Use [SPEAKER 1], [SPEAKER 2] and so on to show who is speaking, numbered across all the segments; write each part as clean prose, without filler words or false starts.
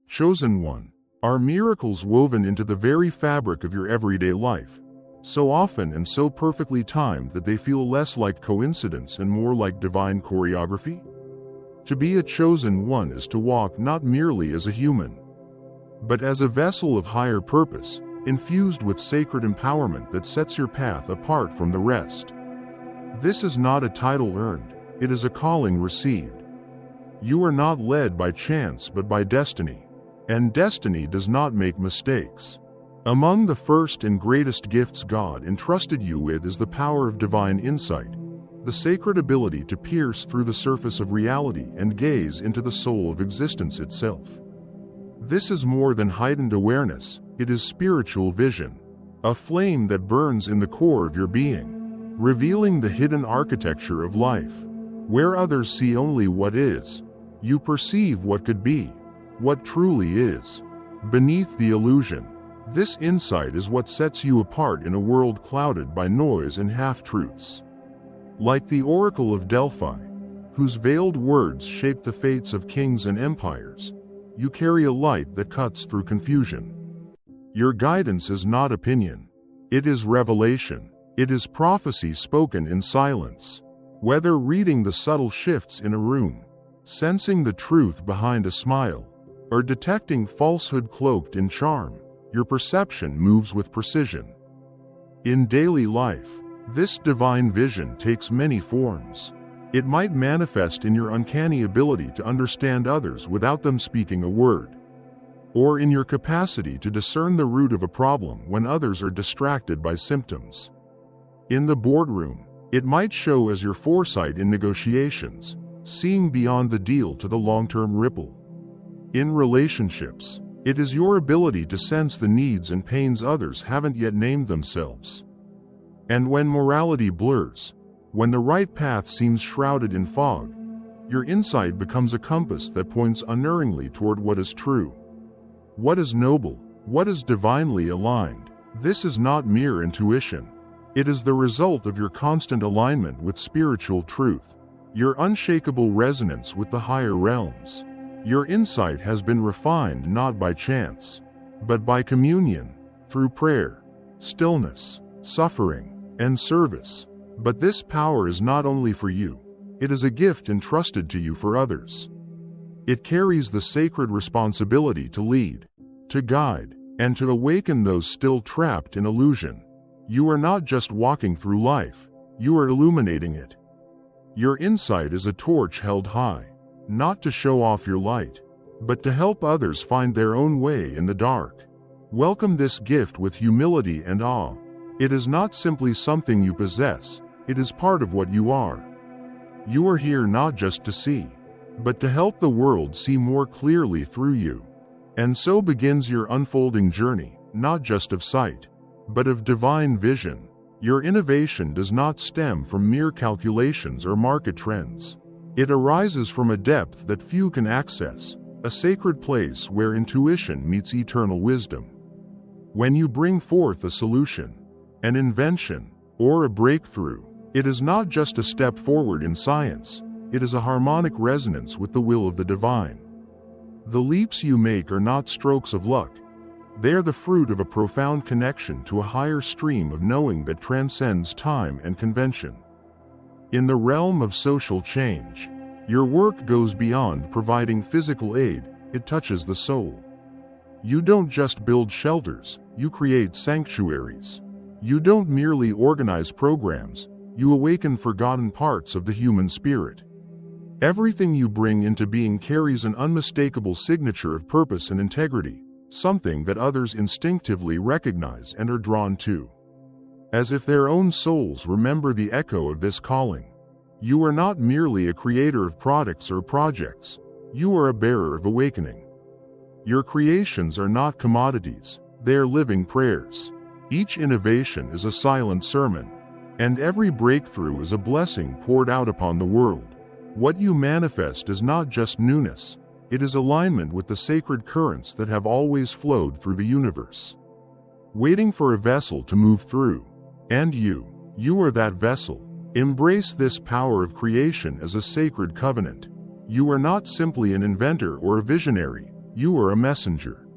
[SPEAKER 1] Chosen one, are miracles woven into the very fabric of your everyday life, so often and so perfectly timed that they feel less like coincidence and more like divine choreography? To be a chosen one is to walk not merely as a human, but as a vessel of higher purpose, infused with sacred empowerment that sets your path apart from the rest. This is not a title earned, it is a calling received. You are not led by chance but by destiny, and destiny does not make mistakes. Among the first and greatest gifts God entrusted you with is the power of divine insight, the sacred ability to pierce through the surface of reality and gaze into the soul of existence itself. This is more than heightened awareness, it is spiritual vision, a flame that burns in the core of your being, revealing the hidden architecture of life. Where others see only what is, you perceive what could be, what truly is. Beneath the illusion, this insight is what sets you apart in a world clouded by noise and half-truths. Like the Oracle of Delphi, whose veiled words shape the fates of kings and empires, you carry a light that cuts through confusion. Your guidance is not opinion. It is revelation. It is prophecy spoken in silence. Whether reading the subtle shifts in a room, sensing the truth behind a smile, or detecting falsehood cloaked in charm, your perception moves with precision. In daily life, this divine vision takes many forms. It might manifest in your uncanny ability to understand others without them speaking a word, or in your capacity to discern the root of a problem when others are distracted by symptoms. In the boardroom, it might show as your foresight in negotiations, seeing beyond the deal to the long-term ripple. In relationships, it is your ability to sense the needs and pains others haven't yet named themselves. And when morality blurs, when the right path seems shrouded in fog, your insight becomes a compass that points unerringly toward what is true, what is noble, what is divinely aligned. This is not mere intuition. It is the result of your constant alignment with spiritual truth, your unshakable resonance with the higher realms. Your insight has been refined not by chance, but by communion, through prayer, stillness, suffering, and service. But this power is not only for you, it is a gift entrusted to you for others. It carries the sacred responsibility to lead, to guide, and to awaken those still trapped in illusion. You are not just walking through life, you are illuminating it. Your insight is a torch held high, not to show off your light, but to help others find their own way in the dark. Welcome this gift with humility and awe. It is not simply something you possess, it is part of what you are. You are here not just to see, but to help the world see more clearly through you. And so begins your unfolding journey, not just of sight, but of divine vision. Your innovation does not stem from mere calculations or market trends. It arises from a depth that few can access, a sacred place where intuition meets eternal wisdom. When you bring forth a solution, an invention, or a breakthrough, it is not just a step forward in science, it is a harmonic resonance with the will of the divine. The leaps you make are not strokes of luck. They are the fruit of a profound connection to a higher stream of knowing that transcends time and convention. In the realm of social change, your work goes beyond providing physical aid, it touches the soul. You don't just build shelters, you create sanctuaries. You don't merely organize programs, you awaken forgotten parts of the human spirit. Everything you bring into being carries an unmistakable signature of purpose and integrity, something that others instinctively recognize and are drawn to. As if their own souls remember the echo of this calling. You are not merely a creator of products or projects, you are a bearer of awakening. Your creations are not commodities, they are living prayers. Each innovation is a silent sermon, and every breakthrough is a blessing poured out upon the world. What you manifest is not just newness, it is alignment with the sacred currents that have always flowed through the universe, waiting for a vessel to move through. And you are that vessel. Embrace this power of creation as a sacred covenant. You are not simply an inventor or a visionary, You are a messenger.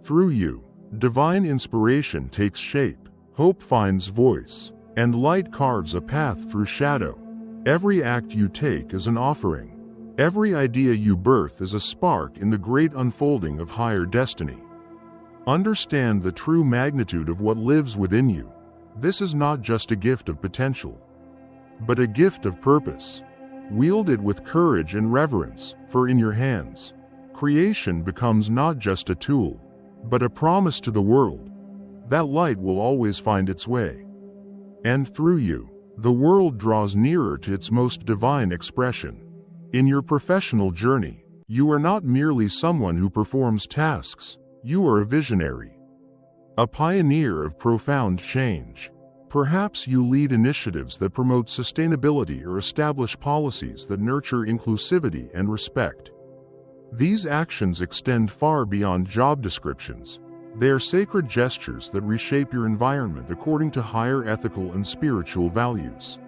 [SPEAKER 1] Through you, divine inspiration takes shape, hope finds voice, and light carves a path through shadow. Every act you take is an offering. Every idea you birth is a spark in the great unfolding of higher destiny. Understand the true magnitude of what lives within you. This is not just a gift of potential, but a gift of purpose. Wield it with courage and reverence, for in your hands, creation becomes not just a tool, but a promise to the world. That light will always find its way. And through you, the world draws nearer to its most divine expression. In your professional journey, you are not merely someone who performs tasks, you are a visionary, a pioneer of profound change. Perhaps you lead initiatives that promote sustainability or establish policies that nurture inclusivity and respect. These actions extend far beyond job descriptions. They are sacred gestures that reshape your environment according to higher ethical and spiritual values.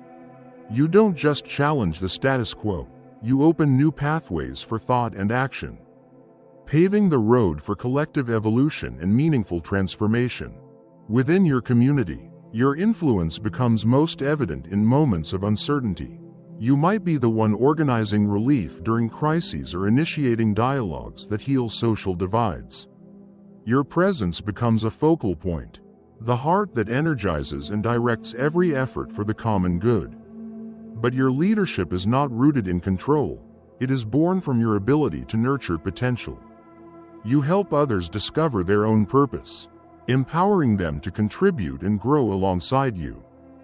[SPEAKER 1] You don't just challenge the status quo, you open new pathways for thought and action, paving the road for collective evolution and meaningful transformation. Within your community, your influence becomes most evident in moments of uncertainty. You might be the one organizing relief during crises or initiating dialogues that heal social divides. Your presence becomes a focal point, the heart that energizes and directs every effort for the common good. But your leadership is not rooted in control, it is born from your ability to nurture potential. You help others discover their own purpose, empowering them to contribute and grow alongside you.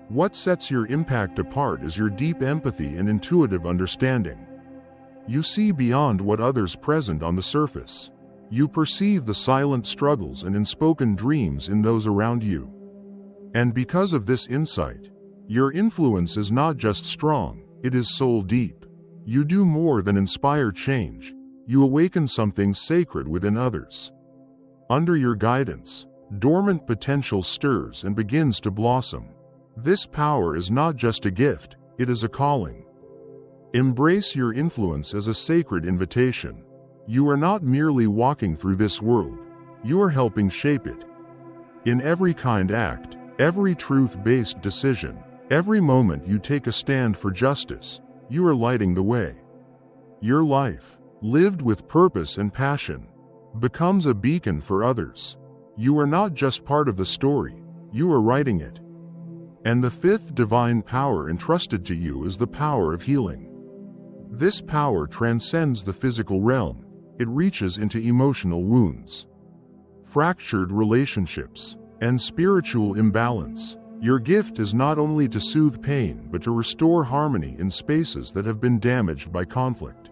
[SPEAKER 1] What sets your impact apart is your deep empathy and intuitive understanding. You see beyond what others present on the surface. You perceive the silent struggles and unspoken dreams in those around you. And because of this insight, your influence is not just strong, it is soul deep. You do more than inspire change, you awaken something sacred within others. Under your guidance, dormant potential stirs and begins to blossom. This power is not just a gift, it is a calling. Embrace your influence as a sacred invitation. You are not merely walking through this world, you are helping shape it. In every kind act, every truth-based decision, every moment you take a stand for justice, you are lighting the way. Your life, lived with purpose and passion, becomes a beacon for others. You are not just part of the story, you are writing it. And the fifth divine power entrusted to you is the power of healing. This power transcends the physical realm. It reaches into emotional wounds, fractured relationships, and spiritual imbalance. Your gift is not only to soothe pain but to restore harmony in spaces that have been damaged by conflict,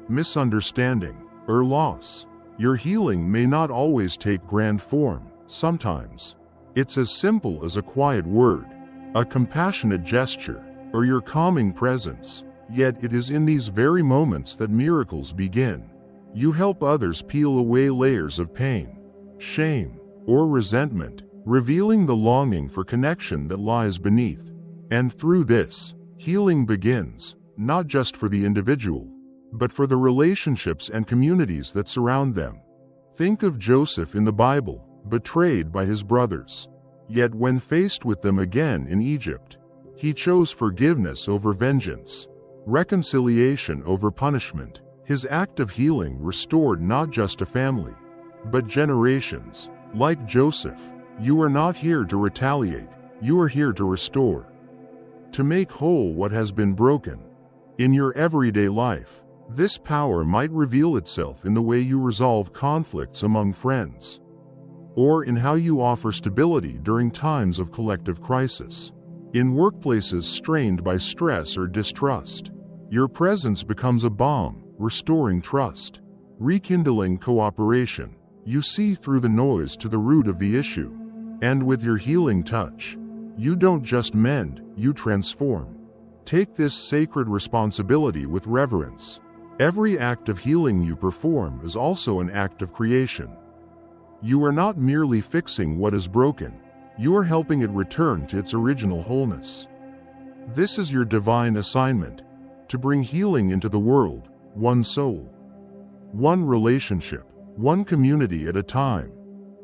[SPEAKER 1] misunderstanding, or loss. Your healing may not always take grand form. Sometimes, it's as simple as a quiet word, a compassionate gesture, or your calming presence. Yet it is in these very moments that miracles begin. You help others peel away layers of pain, shame, or resentment, revealing the longing for connection that lies beneath. And through this, healing begins, not just for the individual, but for the relationships and communities that surround them. Think of Joseph in the Bible, betrayed by his brothers. Yet when faced with them again in Egypt, he chose forgiveness over vengeance, reconciliation over punishment. His act of healing restored not just a family, but generations. Like Joseph, you are not here to retaliate, you are here to restore, to make whole what has been broken. In your everyday life, this power might reveal itself in the way you resolve conflicts among friends, or in how you offer stability during times of collective crisis. In workplaces strained by stress or distrust, your presence becomes a balm, restoring trust, rekindling cooperation. You see through the noise to the root of the issue. And with your healing touch, you don't just mend, you transform. Take this sacred responsibility with reverence. Every act of healing you perform is also an act of creation. You are not merely fixing what is broken, you are helping it return to its original wholeness. This is your divine assignment, to bring healing into the world, one soul one relationship, one community at a time.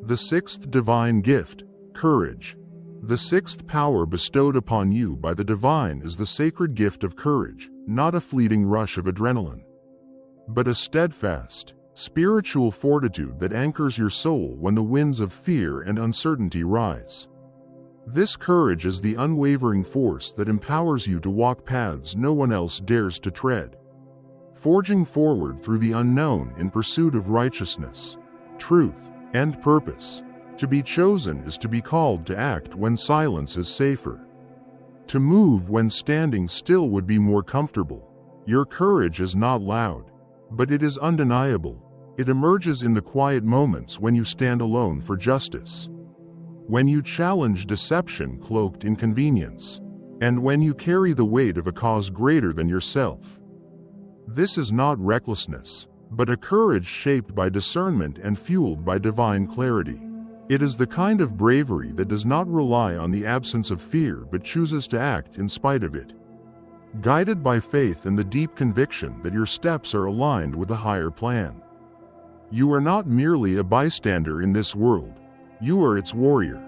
[SPEAKER 1] The sixth divine gift, courage. The sixth power bestowed upon you by the divine is the sacred gift of courage, not a fleeting rush of adrenaline, but a steadfast, spiritual fortitude that anchors your soul when the winds of fear and uncertainty rise. This courage is the unwavering force that empowers you to walk paths no one else dares to tread, forging forward through the unknown in pursuit of righteousness, truth, and purpose. To be chosen is to be called to act when silence is safer, to move when standing still would be more comfortable. Your courage is not loud, but it is undeniable. It emerges in the quiet moments when you stand alone for justice, when you challenge deception cloaked in convenience, and when you carry the weight of a cause greater than yourself. This is not recklessness, but a courage shaped by discernment and fueled by divine clarity. It is the kind of bravery that does not rely on the absence of fear but chooses to act in spite of it, guided by faith and the deep conviction that your steps are aligned with a higher plan. You are not merely a bystander in this world, you are its warrior.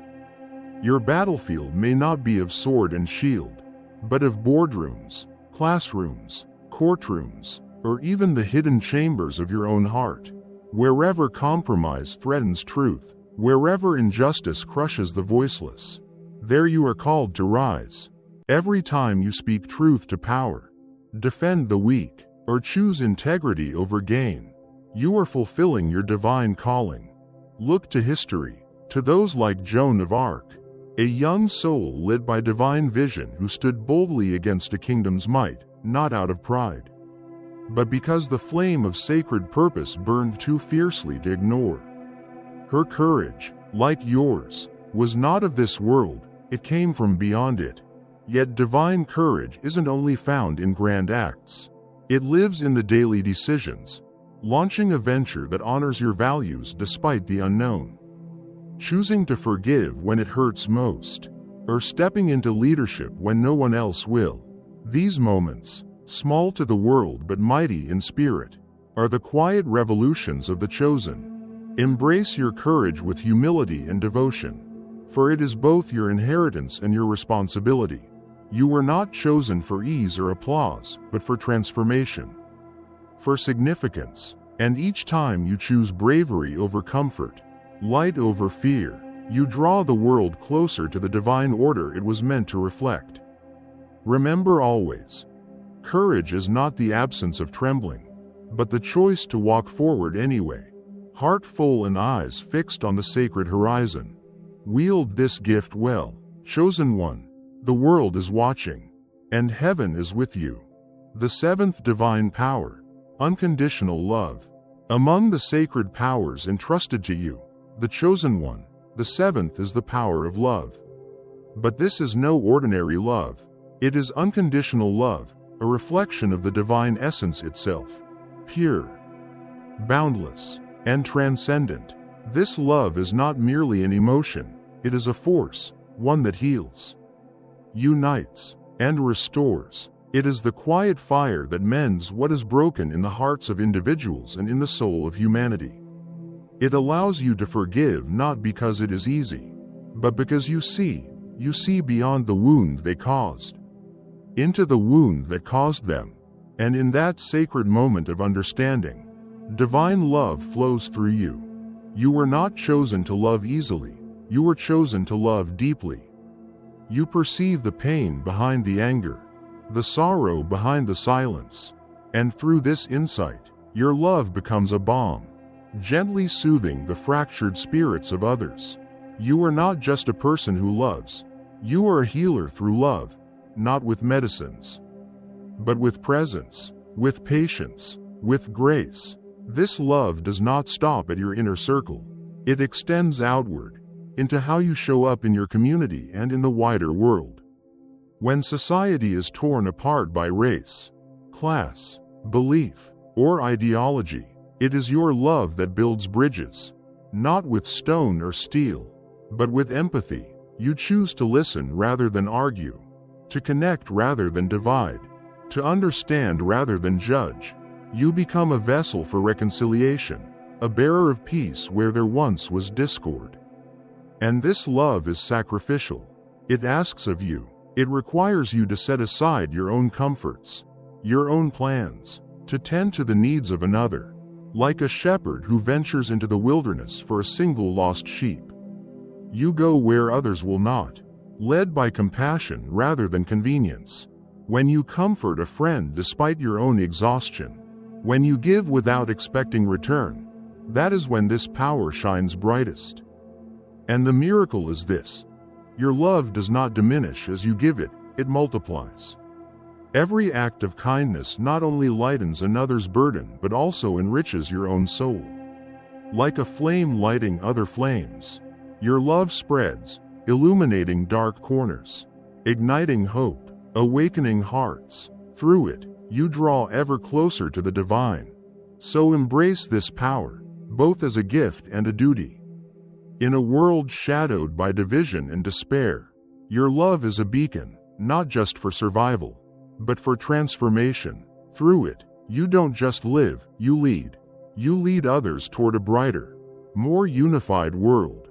[SPEAKER 1] Your battlefield may not be of sword and shield, but of boardrooms, classrooms, courtrooms, or even the hidden chambers of your own heart. Wherever compromise threatens truth, wherever injustice crushes the voiceless, there you are called to rise. Every time you speak truth to power, defend the weak, or choose integrity over gain, you are fulfilling your divine calling. Look to history, to those like Joan of Arc, a young soul lit by divine vision who stood boldly against a kingdom's might, not out of pride, but because the flame of sacred purpose burned too fiercely to ignore. Her courage, like yours, was not of this world, it came from beyond it. Yet divine courage isn't only found in grand acts. It lives in the daily decisions, launching a venture that honors your values despite the unknown, choosing to forgive when it hurts most, or stepping into leadership when no one else will. These moments, small to the world but mighty in spirit, are the quiet revolutions of the chosen. Embrace your courage with humility and devotion, for it is both your inheritance and your responsibility. You were not chosen for ease or applause, but for transformation, for significance, and each time you choose bravery over comfort, light over fear, you draw the world closer to the divine order it was meant to reflect. Remember always, courage is not the absence of trembling, but the choice to walk forward anyway. Heart full and eyes fixed on the sacred horizon. Wield this gift well, chosen one. The world is watching, and heaven is with you. The seventh divine power, unconditional love. Among the sacred powers entrusted to you, the chosen one, the seventh is the power of love. But this is no ordinary love. It is unconditional love, a reflection of the divine essence itself, pure, boundless, and transcendent. This love is not merely an emotion, it is a force, one that heals, unites, and restores. It is the quiet fire that mends what is broken in the hearts of individuals and in the soul of humanity. It allows you to forgive not because it is easy, but because you see beyond the wound they caused, into the wound that caused them, and in that sacred moment of understanding, divine love flows through you. You were not chosen to love easily, you were chosen to love deeply. You perceive the pain behind the anger, the sorrow behind the silence, and through this insight, your love becomes a balm, gently soothing the fractured spirits of others. You are not just a person who loves, you are a healer through love, not with medicines, but with presence, with patience, with grace. This love does not stop at your inner circle. It extends outward, into how you show up in your community and in the wider world. When society is torn apart by race, class, belief, or ideology, it is your love that builds bridges, not with stone or steel, but with empathy. You choose to listen rather than argue, to connect rather than divide, to understand rather than judge. You become a vessel for reconciliation, a bearer of peace where there once was discord. And this love is sacrificial. It asks of you. It requires you to set aside your own comforts, your own plans, to tend to the needs of another, like a shepherd who ventures into the wilderness for a single lost sheep. You go where others will not, led by compassion rather than convenience. When you comfort a friend despite your own exhaustion, when you give without expecting return, that is when this power shines brightest. And the miracle is this: your love does not diminish as you give it, it multiplies. Every act of kindness not only lightens another's burden but also enriches your own soul. Like a flame lighting other flames, your love spreads, illuminating dark corners, igniting hope, awakening hearts. Through it, you draw ever closer to the divine. So embrace this power, both as a gift and a duty. In a world shadowed by division and despair, your love is a beacon, not just for survival, but for transformation. Through it, you don't just live, you lead. You lead others toward a brighter, more unified world.